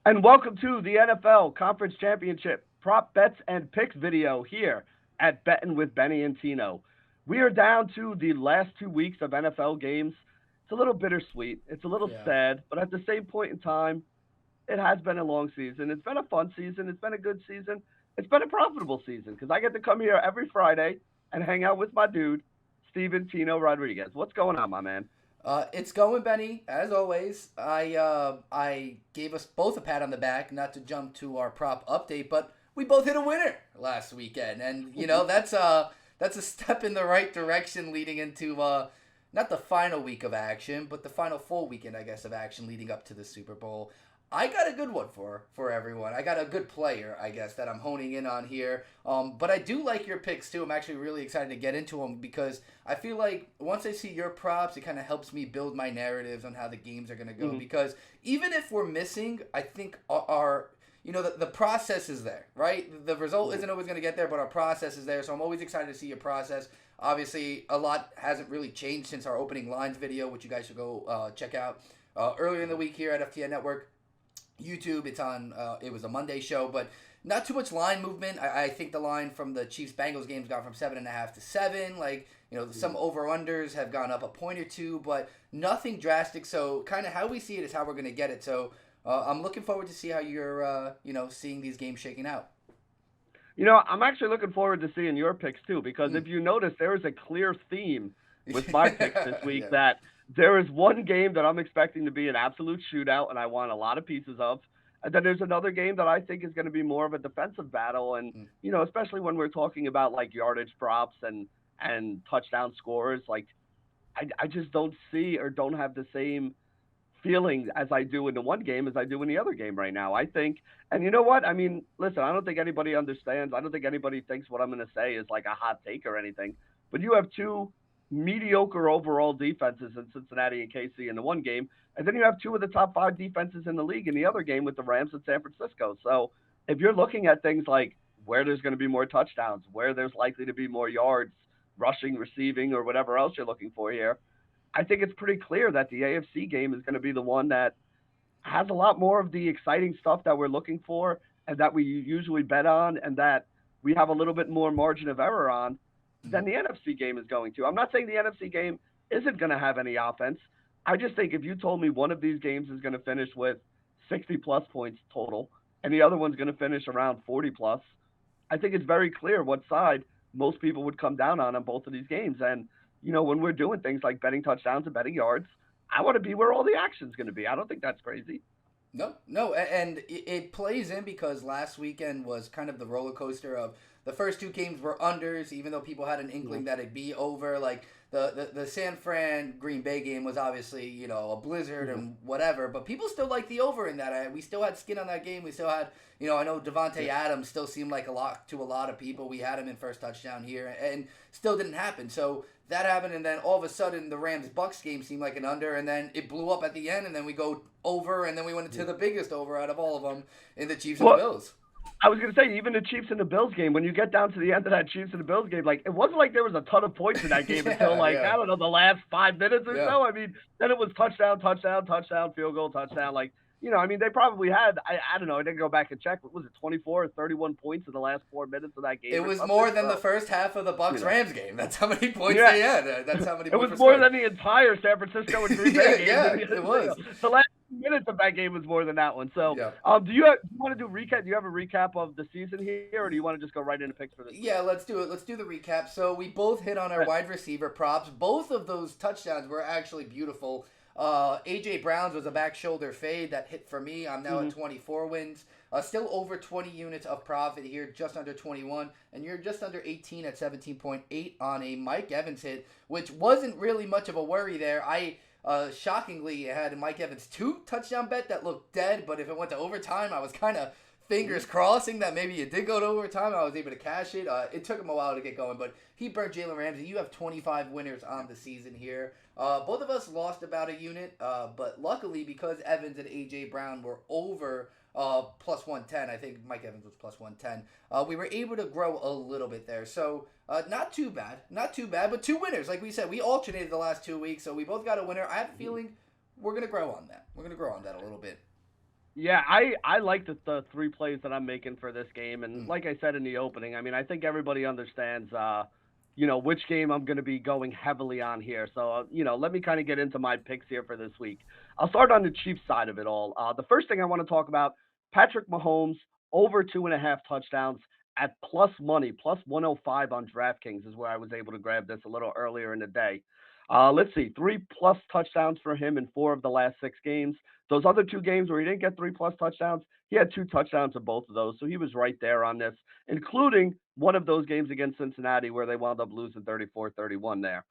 And welcome to the NFL Conference Championship Prop Bets and Picks video here at Betting with Benny and Tino. We are down to the last 2 weeks of NFL games. It's a little bittersweet. It's a little Yeah. sad, but at the same point in time, it has been a long season. It's been a fun season. It's been a good season. It's been a profitable season because I get to come here every Friday and hang out with my dude, Steven Tino Rodriguez. What's going on, my man? It's going, Benny. As always, I gave us both a pat on the back, not to jump to our prop update, but we both hit a winner last weekend, and that's a step in the right direction leading into not the final week of action, but the final full weekend, I guess, of action leading up to the Super Bowl. I got a good one for everyone. I got a good player, I guess, that I'm honing in on here. But I do like your picks too. I'm actually really excited to get into them because I feel like once I see your props, it kind of helps me build my narratives on how the games are going to go. Mm-hmm. Because even if we're missing, I think our the process is there, right? The result isn't always going to get there, but our process is there. So I'm always excited to see your process. Obviously, a lot hasn't really changed since our opening lines video, which you guys should go check out earlier in the week here at FTN Network. YouTube, it's on, it was a Monday show, but not too much line movement. I think the line from the Chiefs-Bengals game's gone from 7.5 to 7. Some over-unders have gone up a point or two, but nothing drastic. So kind of how we see it is how we're going to get it. So I'm looking forward to see how you're, seeing these games shaking out. I'm actually looking forward to seeing your picks too, because if you notice, there is a clear theme with my picks this week Yeah. that there is one game that I'm expecting to be an absolute shootout and I want a lot of pieces of. And then there's another game that I think is going to be more of a defensive battle. And, especially when we're talking about like yardage props and touchdown scores, like I just don't see or don't have the same feeling as I do in the one game as I do in the other game right now. I think, and you know what? I mean, listen, I don't think anybody understands. I don't think anybody thinks what I'm going to say is like a hot take or anything. But you have two mediocre overall defenses in Cincinnati and KC in the one game, and then you have two of the top 5 defenses in the league in the other game with the Rams and San Francisco. So if you're looking at things like where there's going to be more touchdowns, where there's likely to be more yards, rushing, receiving, or whatever else you're looking for here, I think it's pretty clear that the AFC game is going to be the one that has a lot more of the exciting stuff that we're looking for and that we usually bet on and that we have a little bit more margin of error on than the NFC game is going to. I'm not saying the NFC game isn't going to have any offense. I just think if you told me one of these games is going to finish with 60 plus points total and the other one's going to finish around 40 plus, I think it's very clear what side most people would come down on both of these games. And, when we're doing things like betting touchdowns and betting yards, I want to be where all the action's going to be. I don't think that's crazy. No, and it plays in because last weekend was kind of the roller coaster of the first 2 games were unders, even though people had an inkling that it'd be over. Like the San Fran Green Bay game was obviously a blizzard and whatever, but people still liked the over in that. We still had skin on that game. We still had I know Devontae Adams still seemed like a lot to a lot of people. We had him in first touchdown here, and still didn't happen. So that happened, and then all of a sudden the Rams-Bucks game seemed like an under, and then it blew up at the end, and then we go over, and then we went into the biggest over out of all of them in the Chiefs and the Bills. I was going to say, even the Chiefs and the Bills game, when you get down to the end of that Chiefs and the Bills game, like, it wasn't like there was a ton of points in that game until, I don't know, the last 5 minutes or so. I mean, then it was touchdown, field goal, touchdown. Like, they probably had, I don't know, I didn't go back and check, but was it 24 or 31 points in the last 4 minutes of that game? It was more than the first half of the Bucks-Rams game. That's how many points they had. That's how many points it was more than the entire San Francisco and Green Bay game. Yeah, it was. The last minutes of that game was more than that one. So, do you want to do recap? Do you have a recap of the season here, or do you want to just go right into picks for this? Yeah, let's do it. Let's do the recap. So we both hit on our wide receiver props. Both of those touchdowns were actually beautiful. A.J. Brown's was a back shoulder fade that hit for me. I'm now at 24 wins. Still over 20 units of profit here, just under 21. And you're just under 18 at 17.8 on a Mike Evans hit, which wasn't really much of a worry there. I shockingly had Mike Evans 2 touchdown bet that looked dead, but if it went to overtime, I was kind of fingers crossing that maybe it did go to overtime. I was able to cash it. It took him a while to get going, but he burnt Jalen Ramsey. You have 25 winners on the season here. Both of us lost about a unit, but luckily because Evans and A.J. Brown were over plus 110, I think Mike Evans was plus 110, we were able to grow a little bit there. So not too bad, but 2 winners. Like we said, we alternated the last 2 weeks, so we both got a winner. I have a feeling we're going to grow on that. We're going to grow on that a little bit. Yeah, I like the three plays that I'm making for this game, and Mm. like I said in the opening, I mean I think everybody understands, which game I'm going to be going heavily on here. So let me kind of get into my picks here for this week. I'll start on the Chiefs side of it all. The first thing I want to talk about: Patrick Mahomes over 2.5 touchdowns at plus money, plus 105 on DraftKings is where I was able to grab this a little earlier in the day. Let's see, 3+ touchdowns for him in 4 of the last 6 games. Those other 2 games where he didn't get 3+ touchdowns, he had 2 touchdowns in both of those. So he was right there on this, including one of those games against Cincinnati where they wound up losing 34-31 there.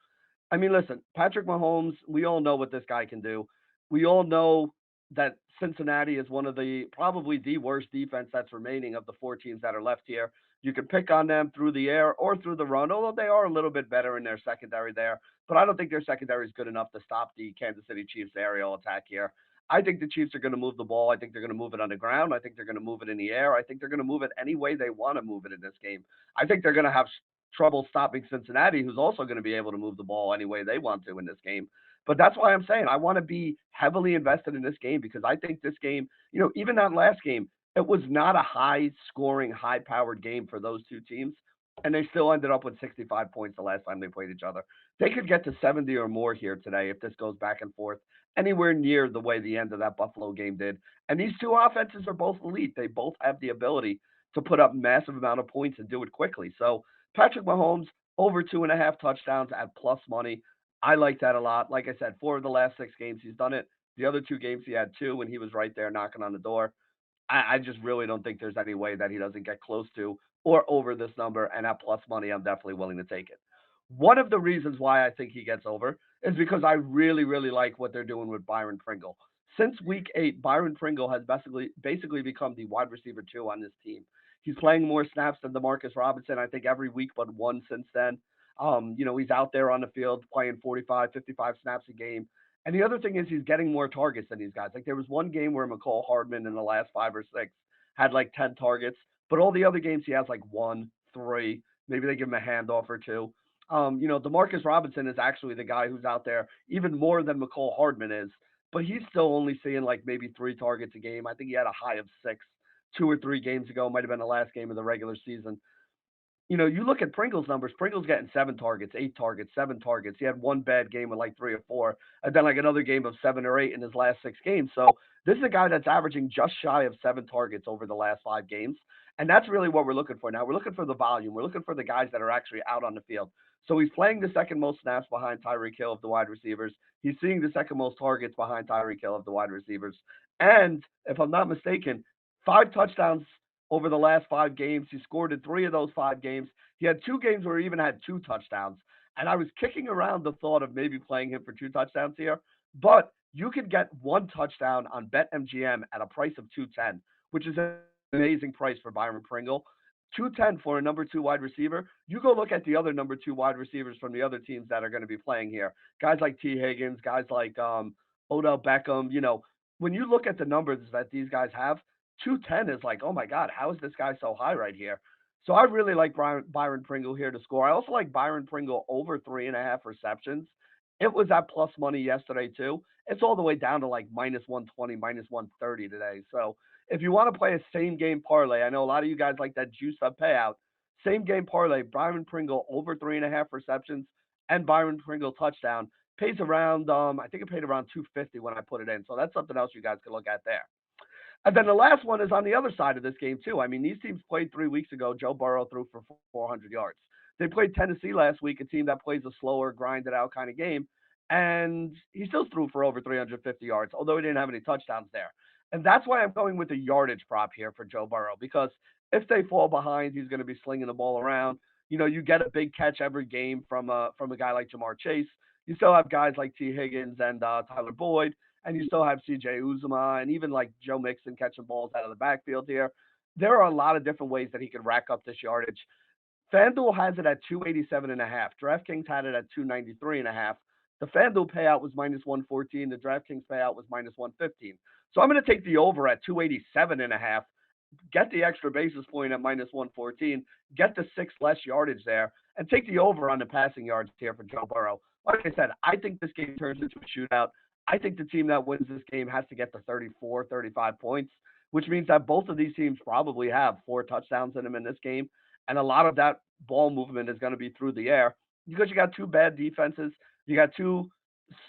I mean, listen, Patrick Mahomes, we all know what this guy can do. We all know that Cincinnati is one of the probably the worst defense that's remaining of the 4 teams that are left here. You can pick on them through the air or through the run, although they are a little bit better in their secondary there. But I don't think their secondary is good enough to stop the Kansas City Chiefs aerial attack here. I think the Chiefs are going to move the ball. I think they're going to move it on the ground. I think they're going to move it in the air. I think they're going to move it any way they want to move it in this game. I think they're going to have trouble stopping Cincinnati, who's also going to be able to move the ball any way they want to in this game. But that's why I'm saying I want to be heavily invested in this game because I think this game, even that last game, it was not a high scoring, high powered game for those 2 teams. And they still ended up with 65 points the last time they played each other. They could get to 70 or more here today if this goes back and forth anywhere near the way the end of that Buffalo game did. And these 2 offenses are both elite. They both have the ability to put up massive amount of points and do it quickly. So Patrick Mahomes over 2.5 touchdowns at plus money. I like that a lot. Like I said, 4 of the last 6 games he's done it. The other 2 games he had 2, and he was right there knocking on the door. I just really don't think there's any way that he doesn't get close to or over this number. And at plus money, I'm definitely willing to take it. One of the reasons why I think he gets over is because I really, really like what they're doing with Byron Pringle. Since week 8, Byron Pringle has basically become the wide receiver 2 on this team. He's playing more snaps than Demarcus Robinson, I think, every week but one since then. He's out there on the field playing 45, 55 snaps a game. And the other thing is he's getting more targets than these guys. Like there was one game where McCall Hardman in the last 5 or 6 had like 10 targets, but all the other games he has like 1, 3. Maybe they give him a handoff or 2. Demarcus Robinson is actually the guy who's out there even more than McCall Hardman is, but he's still only seeing like maybe 3 targets a game. I think he had a high of 6, 2 or 3 games ago. Might have been the last game of the regular season. You look at Pringle's numbers. Pringle's getting 7 targets, 8 targets, 7 targets. He had one bad game with like 3 or 4, and then like another game of 7 or 8 in his last 6 games. So this is a guy that's averaging just shy of 7 targets over the last 5 games, and that's really what we're looking for now. We're looking for the volume. We're looking for the guys that are actually out on the field. So he's playing the second most snaps behind Tyreek Hill of the wide receivers. He's seeing the second most targets behind Tyreek Hill of the wide receivers. And if I'm not mistaken, 5 touchdowns over the last 5 games. He scored in 3 of those 5 games. He had 2 games where he even had 2 touchdowns. And I was kicking around the thought of maybe playing him for 2 touchdowns here, but you could get 1 touchdown on BetMGM at a price of 210, which is an amazing price for Byron Pringle. 210 for a number 2 wide receiver. You go look at the other number 2 wide receivers from the other teams that are going to be playing here. Guys like T. Higgins, guys like Odell Beckham. When you look at the numbers that these guys have, 210 is like, oh my God, how is this guy so high right here? So I really like Byron Pringle here to score. I also like Byron Pringle over 3.5 receptions. It was at plus money yesterday too. It's all the way down to like minus 120, minus 130 today. So if you want to play a same game parlay, I know a lot of you guys like that juice up payout. Same game parlay, Byron Pringle over 3.5 receptions and Byron Pringle touchdown pays around. I think it paid around 250 when I put it in. So that's something else you guys can look at there. And then the last one is on the other side of this game, too. I mean, these teams played 3 weeks ago. Joe Burrow threw for 400 yards. They played Tennessee last week, a team that plays a slower, grinded out kind of game. And he still threw for over 350 yards, although he didn't have any touchdowns there. And that's why I'm going with the yardage prop here for Joe Burrow, because if they fall behind, he's going to be slinging the ball around. You get a big catch every game from a guy like Jamar Chase. You still have guys like T. Higgins and Tyler Boyd, and you still have C.J. Uzuma and even like Joe Mixon catching balls out of the backfield here. There are a lot of different ways that he could rack up this yardage. FanDuel has it at 287.5. DraftKings had it at 293.5. The FanDuel payout was minus 114. The DraftKings payout was minus 115. So I'm going to take the over at 287.5. Get the extra basis point at minus 114. Get the 6 less yardage there, and take the over on the passing yards here for Joe Burrow. Like I said, I think this game turns into a shootout. I think the team that wins this game has to get to 34, 35 points, which means that both of these teams probably have 4 touchdowns in them in this game. And a lot of that ball movement is going to be through the air because you got two bad defenses. You got two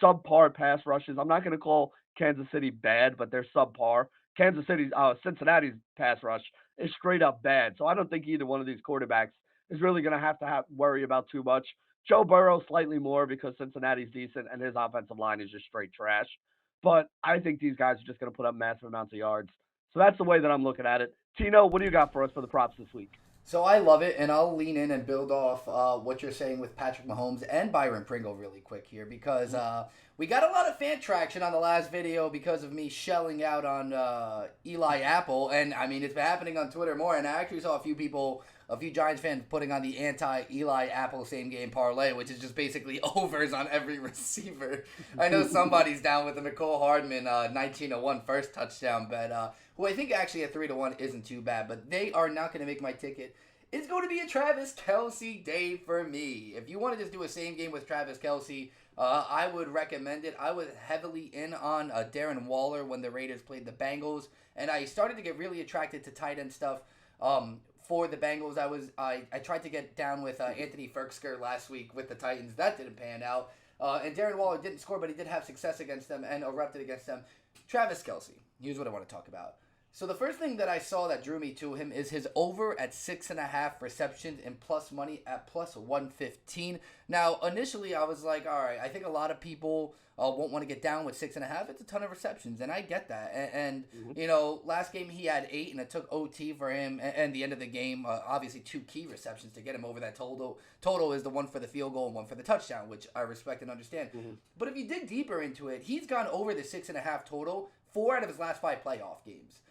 subpar pass rushes. I'm not going to call Kansas City bad, but they're subpar. Cincinnati's pass rush is straight up bad. So I don't think either one of these quarterbacks is really going to have worry about too much. Joe Burrow slightly more because Cincinnati's decent and his offensive line is just straight trash. But I think these guys are just going to put up massive amounts of yards. So that's the way that I'm looking at it. Tino, what do you got for us for the props this week? So I love it, and I'll lean in and build off what you're saying with Patrick Mahomes and Byron Pringle really quick here because we got a lot of fan traction on the last video because of me shelling out on Eli Apple, and I mean it's been happening on Twitter more, and I actually saw a few Giants fans putting on the anti-Eli Apple same game parlay, which is just basically overs on every receiver. I know somebody's down with the Nicole Hardman 19-1 first touchdown bet, who I think actually at 3-1 isn't too bad, but they are not going to make my ticket. It's going to be a Travis Kelce day for me. If you want to just do a same game with Travis Kelce, I would recommend it. I was heavily in on Darren Waller when the Raiders played the Bengals, and I started to get really attracted to tight end stuff. For the Bengals, I tried to get down with Anthony Ferksker last week with the Titans. That didn't pan out. And Darren Waller didn't score, but he did have success against them and erupted against them. Travis Kelce. Here's what I want to talk about. So the first thing that I saw that drew me to him is his over at 6.5 receptions and plus money at plus 115. Now, initially I was like, all right, I think a lot of people won't want to get down with 6.5. It's a ton of receptions, and I get that. And you know, last game he had 8, and it took OT for him. And the end of the game, obviously 2 key receptions to get him over that total. Total is the one for the field goal and one for the touchdown, which I respect and understand. But if you dig deeper into it, he's gone over the 6.5 total 4 out of his last 5 playoff games.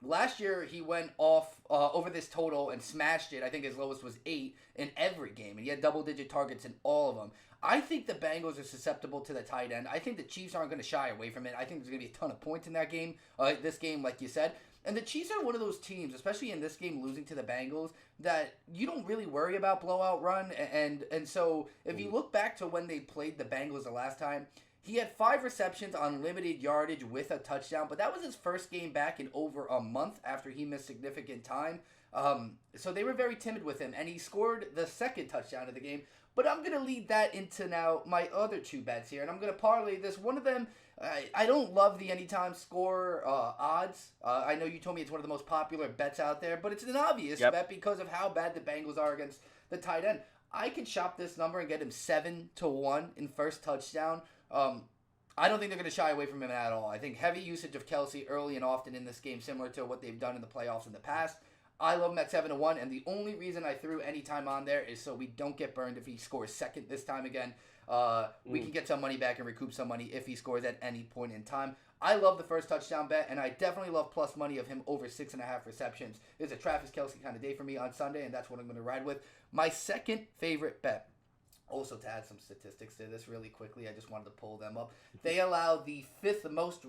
Last year he went off over this total and smashed it. I think his lowest was 8 in every game, and he had double-digit targets in all of them. I think the Bengals are susceptible to the tight end. I think the Chiefs aren't going to shy away from it. I think there's going to be a ton of points in that game, this game, like you said. And the Chiefs are one of those teams, especially in this game losing to the Bengals, that you don't really worry about blowout run. And so if you look back to when they played the Bengals the last time, he had 5 receptions on limited yardage with a touchdown, but that was his first game back in over a month after he missed significant time. So they were very timid with him, and he scored the second touchdown of the game. But I'm going to lead that into now my other 2 bets here, and I'm going to parlay this. One of them, I don't love the anytime score odds. I know you told me it's one of the most popular bets out there, but it's an obvious bet because of how bad the Bengals are against the tight end. I could shop this number and get him 7-1 in first touchdown. I don't think they're going to shy away from him at all. I think heavy usage of Kelce early and often in this game, similar to what they've done in the playoffs in the past. I love him at 7-1, and the only reason I threw any time on there is so we don't get burned if he scores second this time again. We can get some money back and recoup some money if he scores at any point in time. I love the first touchdown bet, and I definitely love plus money of him over 6.5 receptions. It's a Travis Kelce kind of day for me on Sunday, and that's what I'm going to ride with. My second favorite bet. Also, to add some statistics to this really quickly, I just wanted to pull them up. They allow the 5th most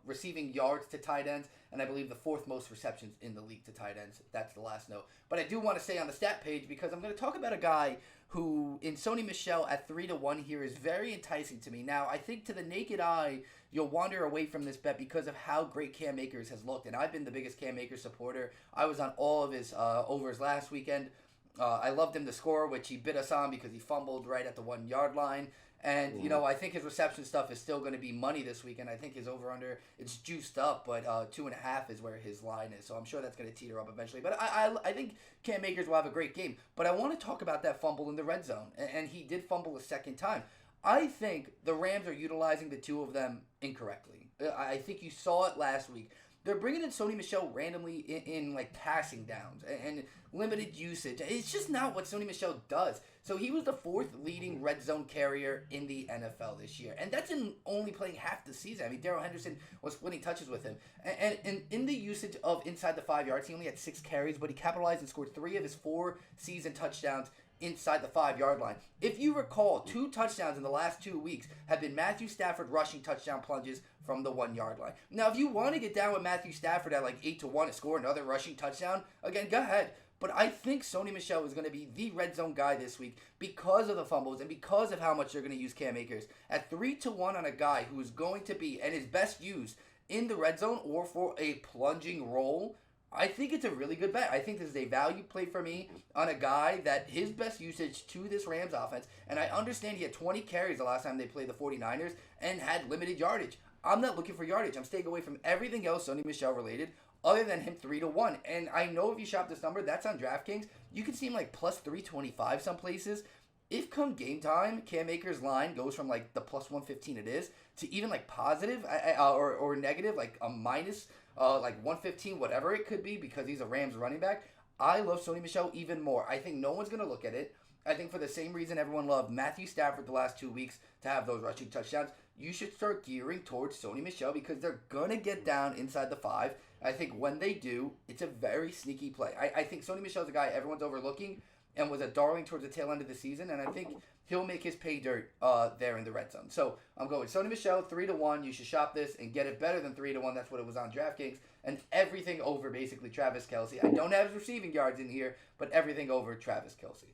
receiving yards to tight ends, and I believe the 4th most receptions in the league to tight ends. That's the last note. But I do want to stay on the stat page because I'm going to talk about a guy who, in Sony Michel at 3-1 here, is very enticing to me. Now, I think to the naked eye, you'll wander away from this bet because of how great Cam Akers has looked, and I've been the biggest Cam Akers supporter. I was on all of his overs last weekend. I loved him to score, which he bit us on because he fumbled right at the 1-yard line. And, you know, I think his reception stuff is still going to be money this weekend. I think his over-under, it's juiced up, but 2.5 is where his line is. So I'm sure that's going to teeter up eventually. But I think Cam Akers will have a great game. But I want to talk about that fumble in the red zone. And he did fumble a second time. I think the Rams are utilizing the 2 of them incorrectly. I think you saw it last week. They're bringing in Sony Michel randomly in like passing downs and limited usage. It's just not what Sony Michel does. So he was the 4th leading red zone carrier in the NFL this year. And that's in only playing half the season. I mean, Darrell Henderson was splitting touches with him. And in the usage of inside the 5 yards, he only had 6 carries, but he capitalized and scored 3 of his 4 season touchdowns inside the 5-yard line. If you recall, 2 touchdowns in the last 2 weeks have been Matthew Stafford rushing touchdown plunges from the 1-yard line. Now, if you want to get down with Matthew Stafford at like 8-1 to score another rushing touchdown, again, go ahead. But I think Sony Michel is going to be the red zone guy this week because of the fumbles and because of how much they're going to use Cam Akers. At 3-1 on a guy who is going to be and is best used in the red zone or for a plunging role, I think it's a really good bet. I think this is a value play for me on a guy that his best usage to this Rams offense, and I understand he had 20 carries the last time they played the 49ers and had limited yardage. I'm not looking for yardage. I'm staying away from everything else Sony Michel related other than him 3-1. And I know if you shop this number, that's on DraftKings. You can see him like plus 325 some places. If come game time, Cam Akers' line goes from like the plus 115 it is to even like positive or negative, like a minus like 115, whatever it could be, because he's a Rams running back, I love Sony Michel even more. I think no one's going to look at it. I think for the same reason everyone loved Matthew Stafford the last 2 weeks to have those rushing touchdowns, you should start gearing towards Sony Michel because they're going to get down inside the 5. I think when they do, it's a very sneaky play. I think Sony Michel's a guy everyone's overlooking and was a darling towards the tail end of the season, and I think he'll make his pay dirt there in the red zone. So I'm going Sony Michel 3-1. You should shop this and get it better than 3-1. That's what it was on DraftKings, and everything over basically Travis Kelce. I don't have his receiving yards in here, but everything over Travis Kelce.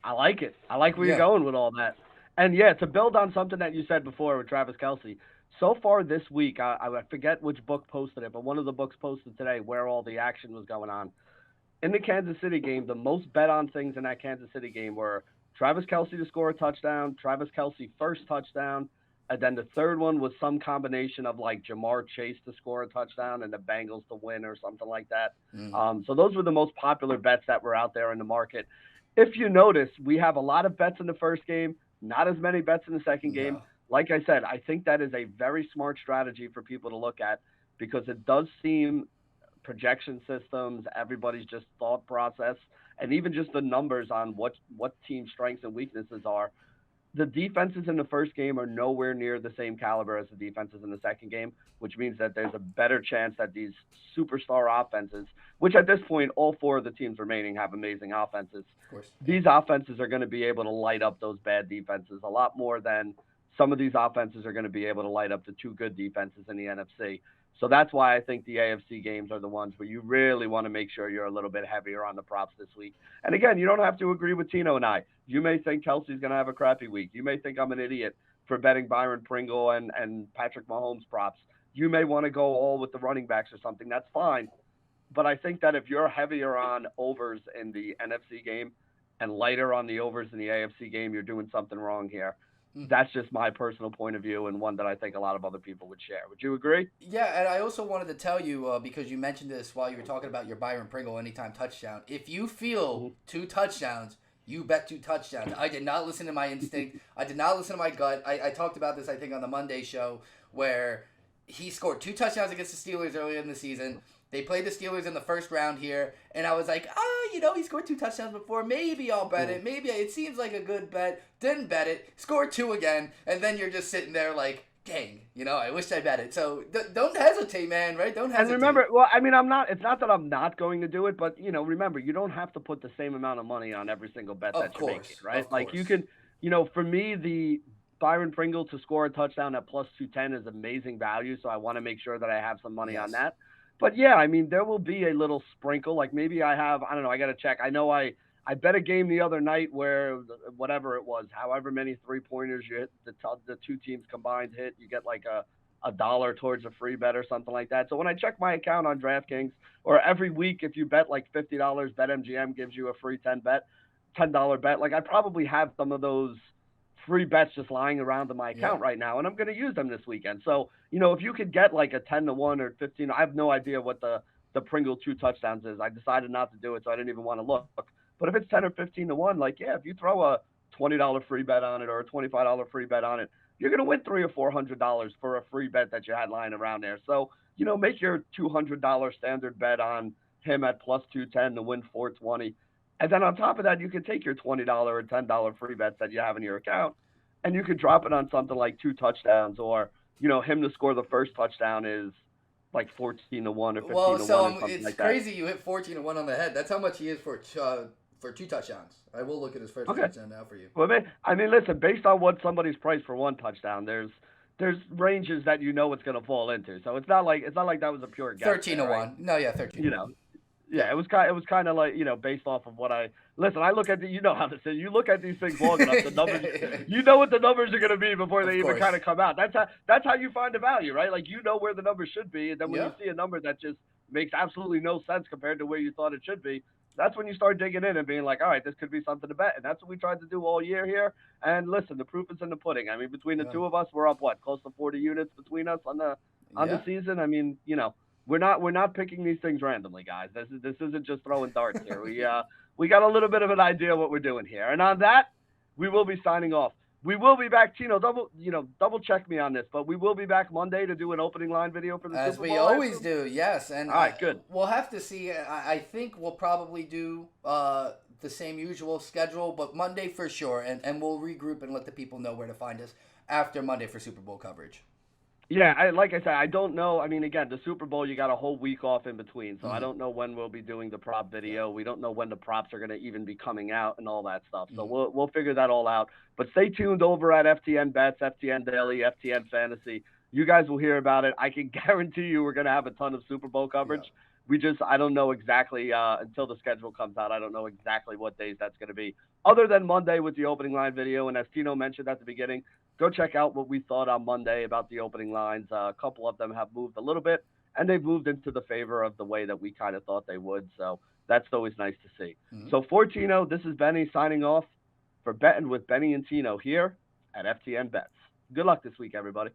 I like it. I like where you're going with all that. And yeah, to build on something that you said before with Travis Kelce, so far this week, I forget which book posted it, but one of the books posted today where all the action was going on. In the Kansas City game, the most bet on things in that Kansas City game were Travis Kelce to score a touchdown, Travis Kelce first touchdown, and then the third one was some combination of like Jamar Chase to score a touchdown and the Bengals to win or something like that. So those were the most popular bets that were out there in the market. If you notice, we have a lot of bets in the first game, not as many bets in the second game. Like I said, I think that is a very smart strategy for people to look at because it does seem projection systems, everybody's just thought process, and even just the numbers on what team strengths and weaknesses are. The defenses in the first game are nowhere near the same caliber as the defenses in the second game, which means that there's a better chance that these superstar offenses, which at this point, all 4 of the teams remaining have amazing offenses. Of course. These offenses are going to be able to light up those bad defenses a lot more than some of these offenses are going to be able to light up the 2 good defenses in the NFC. So that's why I think the AFC games are the ones where you really want to make sure you're a little bit heavier on the props this week. And again, you don't have to agree with Tino and I. You may think Kelsey's going to have a crappy week. You may think I'm an idiot for betting Byron Pringle and Patrick Mahomes props. You may want to go all with the running backs or something. That's fine. But I think that if you're heavier on overs in the NFC game and lighter on the overs in the AFC game, you're doing something wrong here. That's just my personal point of view and one that I think a lot of other people would share. Would you agree? Yeah, and I also wanted to tell you, because you mentioned this while you were talking about your Byron Pringle anytime touchdown, if you feel 2 touchdowns, you bet 2 touchdowns. I did not listen to my instinct. I did not listen to my gut. I talked about this, I think, on the Monday show, where he scored 2 touchdowns against the Steelers earlier in the season. They played the Steelers in the first round here, and I was like, he scored 2 touchdowns before. Maybe I'll bet it. Maybe it seems like a good bet. Didn't bet it. Scored 2 again, and then you're just sitting there like, dang, I wish I bet it. So don't hesitate, man, right? Don't hesitate. And remember, well, I mean, it's not that I'm not going to do it, but, remember, you don't have to put the same amount of money on every single bet that you're making, right? Like you can, for me, the Byron Pringle to score a touchdown at plus 210 is amazing value, so I want to make sure that I have some money on that. But yeah, I mean, there will be a little sprinkle. Like maybe I have, I don't know, I got to check. I know I bet a game the other night where whatever it was, however many 3-pointers you hit, the 2 teams combined hit, you get like a $1 towards a free bet or something like that. So when I check my account on DraftKings, or every week if you bet like $50, BetMGM gives you a free $10 bet. Like I probably have some of those free bets just lying around in my account right now, and I'm going to use them this weekend. So, if you could get like a 10-1 or 15, I have no idea what the Pringle 2 touchdowns is. I decided not to do it, so I didn't even want to look. But if it's 10 or 15-1, like, if you throw a $20 free bet on it or a $25 free bet on it, you're going to win $300 or $400 for a free bet that you had lying around there. So, make your $200 standard bet on him at plus 210 to win 420. And then on top of that, you can take your $20 or $10 free bets that you have in your account, and you could drop it on something like 2 touchdowns, or him to score the first touchdown is like 14-1 or 15-1. Well, so it's like crazy you hit 14-1 on the head. That's how much he is for 2 touchdowns. I will look at his first touchdown now for you. Well, I mean, listen, based on what somebody's priced for 1 touchdown, there's ranges that it's going to fall into. So it's not like that was a pure guess. 13-1. Right? No, yeah, 13-1. Yeah, it was kind of like, based off of what I listen. I look at you know how this is. You look at these things long enough, the numbers, you know what the numbers are going to be before they even kind of come out. That's how you find the value, right? Like where the numbers should be, and then when you see a number that just makes absolutely no sense compared to where you thought it should be, that's when you start digging in and being like, all right, this could be something to bet, and that's what we tried to do all year here. And listen, the proof is in the pudding. I mean, between the two of us, we're up close to 40 units between us on the season. I mean, we're not picking these things randomly, guys. This isn't just throwing darts here. We got a little bit of an idea what we're doing here. And on that, we will be signing off. We will be back, Tino. Double check me on this, but we will be back Monday to do an opening line video for the Super Bowl. As we always do, yes. And all right, good. We'll have to see. I think we'll probably do the same usual schedule, but Monday for sure. And we'll regroup and let the people know where to find us after Monday for Super Bowl coverage. Yeah, like I said, I don't know. I mean, again, the Super Bowl, you got a whole week off in between, so I don't know when we'll be doing the prop video. We don't know when the props are going to even be coming out and all that stuff. So we'll figure that all out. But stay tuned over at FTN Bets, FTN Daily, FTN Fantasy. You guys will hear about it. I can guarantee you we're going to have a ton of Super Bowl coverage. Yeah. I don't know exactly until the schedule comes out. I don't know exactly what days that's going to be, other than Monday with the opening line video. And as Tino mentioned at the beginning, go check out what we thought on Monday about the opening lines. A couple of them have moved a little bit, and they've moved into the favor of the way that we kind of thought they would. So that's always nice to see. So for Tino, this is Benny signing off for Betting with Benny and Tino here at FTN Bets. Good luck this week, everybody.